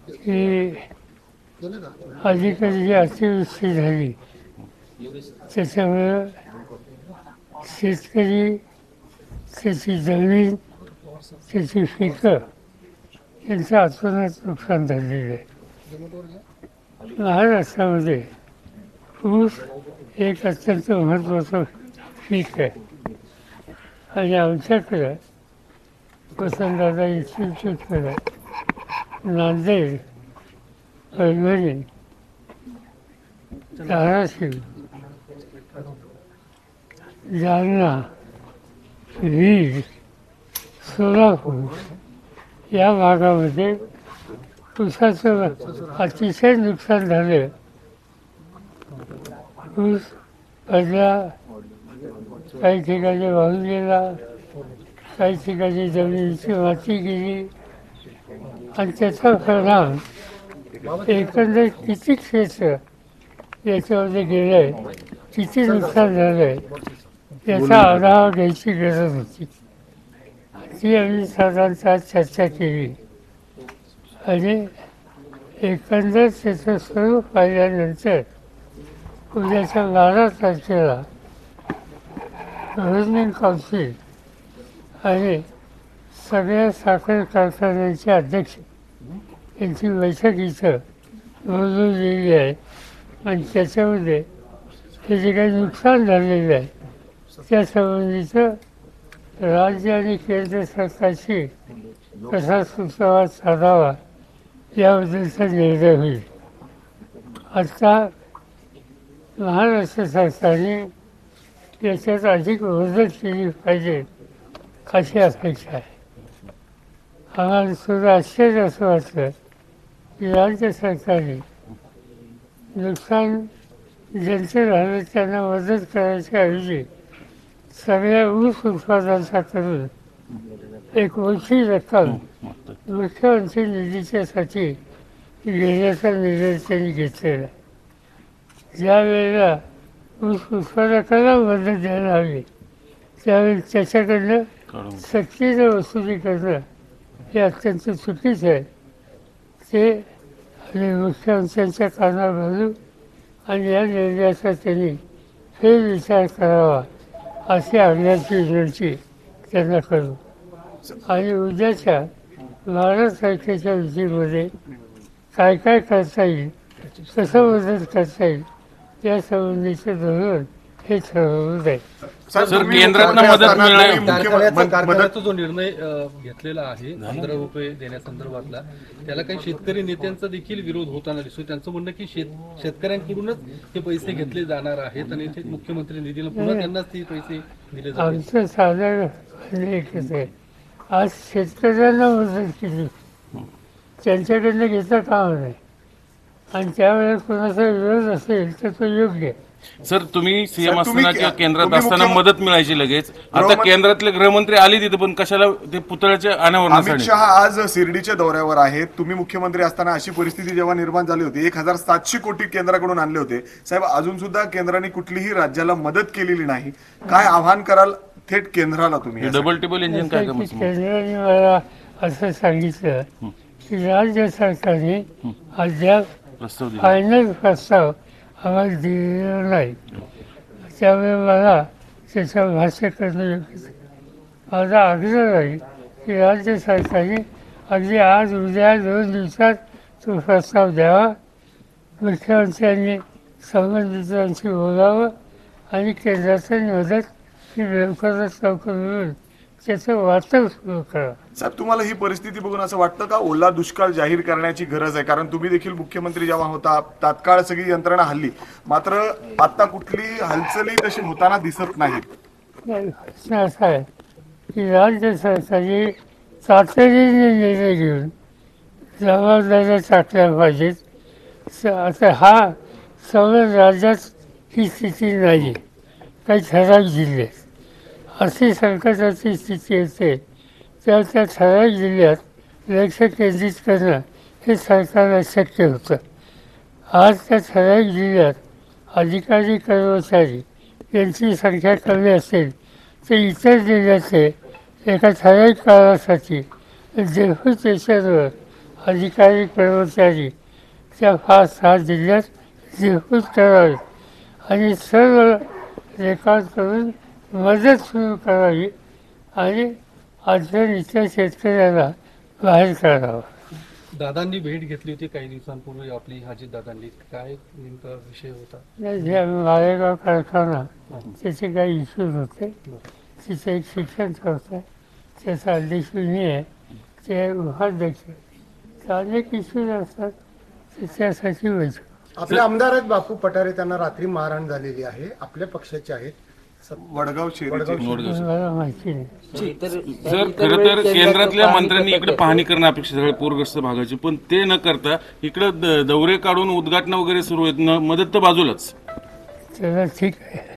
की अलीकडे जी अतिवृष्टी झाली त्याच्यामुळं शेतकरी त्याची जमीन त्याची पिकं यांचं अतोनात नुकसान झालेलं आहे. महाराष्ट्रामध्ये ऊस एक अत्यंत महत्त्वाचं पीक आहे आणि आमच्याकडं वसंतदादा इन्स्टिट्यूटकडं नांदेड, परभणी, धाराशिव, जालना, बीड, सोलापूर या भागामध्ये ऊसाचं अतिशय नुकसान झालं. ऊस पडला, काही ठिकाणी वाहून गेला, काही ठिकाणी जमिनीची माती गेली आणि त्याचा परिणाम एकंदर किती क्षेत्र याच्यामध्ये गेलं आहे, किती नुकसान झालं आहे याचा आढावा घ्यायची गरज होती. ती आम्ही साधारणतः चर्चा केली आणि एकंदर त्याचं स्वरूप पाहिल्यानंतर उद्याच्या 12 तारखेला गव्हर्निंग काउन्सिल आणि सगळ्या साखर कारखान्यांचे अध्यक्ष यांची बैठक इथं बोलवलेली आहे आणि त्याच्यामध्ये हे जे काही नुकसान झालेलं आहे त्यासंबंधीचं राज्य आणि केंद्र सरकारशी कसा सुसंवाद साधावा याबद्दलचा निर्णय होईल. आता महाराष्ट्र सरकारने याच्यात अधिक मदत केली पाहिजे अशी अपेक्षा आहे. आम्हाला सुद्धा आश्चर्य असं वाटलं की राज्य सरकारने नुकसान ज्यांचं झालं त्यांना मदत करायच्या ऐवजी सगळ्या ऊस उत्पादनाकरून एक मोठी रक्कम मुख्यमंत्री निधीच्यासाठी घेण्याचा निर्णय त्यांनी घेतलेला. ज्या वेळेला ऊस उत्पादकाला मदत द्यायला हवी त्यावेळी त्याच्याकडनं सक्तीनं वसुली करणं हे अत्यंत चुकीचं आहे. ते आणि मुख्यमंत्र्यांच्या कानावर घालून आणि या निर्णयाचा त्यांनी फेरविचार करावा अशी आग्रहाची विनंती त्यांना करू. आणि उद्याच्या 12 तारखेच्या विधीमध्ये काय काय करता येईल, कसं मदत करता येईल यासंबंधीचं धोरण हे ठरवलं जाईल. सर केंद्रातनं मदत मिळाली. कारखान्याचा जो निर्णय घेतलेला आहे 15 रुपये देण्यासंदर्भातला त्याला काही शेतकरी नेत्यांचा देखील विरोध होताना दिसतो. त्यांचं म्हणणं की शेतकऱ्यांकडूनच हे पैसे घेतले जाणार आहेत आणि ते मुख्यमंत्री निधीला पुन्हा त्यांनाच ते पैसे दिले जातात. आमचं साधारण एकच आहे, आज शेतकऱ्यांना मदत केली त्यांच्याकडनं घेता कामा नाही आणि त्यावेळेस कोणाचा विरोध असेल तर तो योग्य आहे. सर तुम्ही सीएम असताना किंवा केंद्रात असताना मदत मिळायची लगेच. आता केंद्रातले गृहमंत्री आले तिथे पण कशाला ते पुतळ्याच्या अनावरणासाठी. अमित शहा आज शिर्डीच्या दौऱ्यावर आहेत. तुम्ही मुख्यमंत्री असताना अशी परिस्थिती जेव्हा निर्माण झाली होती 1700 कोटी केंद्राकडून आणले होते. साहेब अजून सुद्धा केंद्राने कुठलीही राज्याला मदत केलेली नाही. काय आव्हान कराल थेट केंद्राला तुम्ही? डबल टेबल इंजिन काय केंद्राने मला असं सांगितलं की राज्य सरकारने अद्याप फायनल प्रस्ताव आम्हाला दिलेला नाही, त्यामुळे मला त्याचं भाष्य करणं योग्य नाही. माझा आग्रह राहील की राज्य सरकारने अगदी आज उद्या 2 दिवसात तो प्रस्ताव द्यावा. मुख्यमंत्र्यांनी संबंधितांशी बोलावं आणि केंद्राची मदत ही लवकरात लवकर मिळून त्याचं वाटप सुरू करा. साहेब तुम्हाला ही परिस्थिती बघून असं वाटतं का ओला दुष्काळ जाहीर करण्याची गरज आहे? कारण तुम्ही देखील मुख्यमंत्री जेव्हा होता तात्काळ सगळी यंत्रणा हल्ली, मात्र आता कुठली हालचाली तशी होताना दिसत नाहीत. प्रश्न असा आहे की राज्य सरकारने तातडीने निर्णय घेऊन जबाबदाऱ्या टाकल्या पाहिजेत. आता हा सगळ्या राज्यात ही स्थिती नाही, काही ठराविक जिल्ह्यात अशी संकटाची स्थिती येते तेव्हा त्या ठराविक जिल्ह्यात लक्ष केंद्रित करणं हे सरकारला शक्य होतं. आज त्या ठराविक जिल्ह्यात अधिकारी कर्मचारी यांची संख्या कमी असेल तर इतर जिल्ह्यातले एका ठराविक काळासाठी डेप्युटेशनवर अधिकारी कर्मचारी त्या 5-6 जिल्ह्यात जिंकून करावेत आणि सर्व रेकॉर्ड करून मदत सुरू करावी आणि अडचणीच्या शेतकऱ्याला बाहेर काढावं. दादांनी भेट घेतली होती काही दिवसांपूर्वी आपली अजितदादांनी, काय नेमका विषय होता? जे मालेगाव कारखाना त्याचे काही इश्यूज होते. तिथे एक शिक्षण संस्था आहे, त्याचा अध्यक्ष मी आहे, ते उपाध्यक्ष. तर अनेक इश्यूज असतात, तर त्यासाठी बैठक. आपले आमदार आहेत बापू पठारे, त्यांना रात्री मारहाण झालेली आहे, आपल्या पक्षाचे आहेत. वडगाव शेरीचे मला माहिती नाही. सर खरं तर केंद्रातल्या मंत्र्यांनी इकडे पाहणी करणं अपेक्षित आहे पूरग्रस्त भागाची, पण ते न करता इकडे दौरे काढून उद्घाटन वगैरे सुरू आहेत, मदत तर बाजूलाच. त्याला ठीक आहे.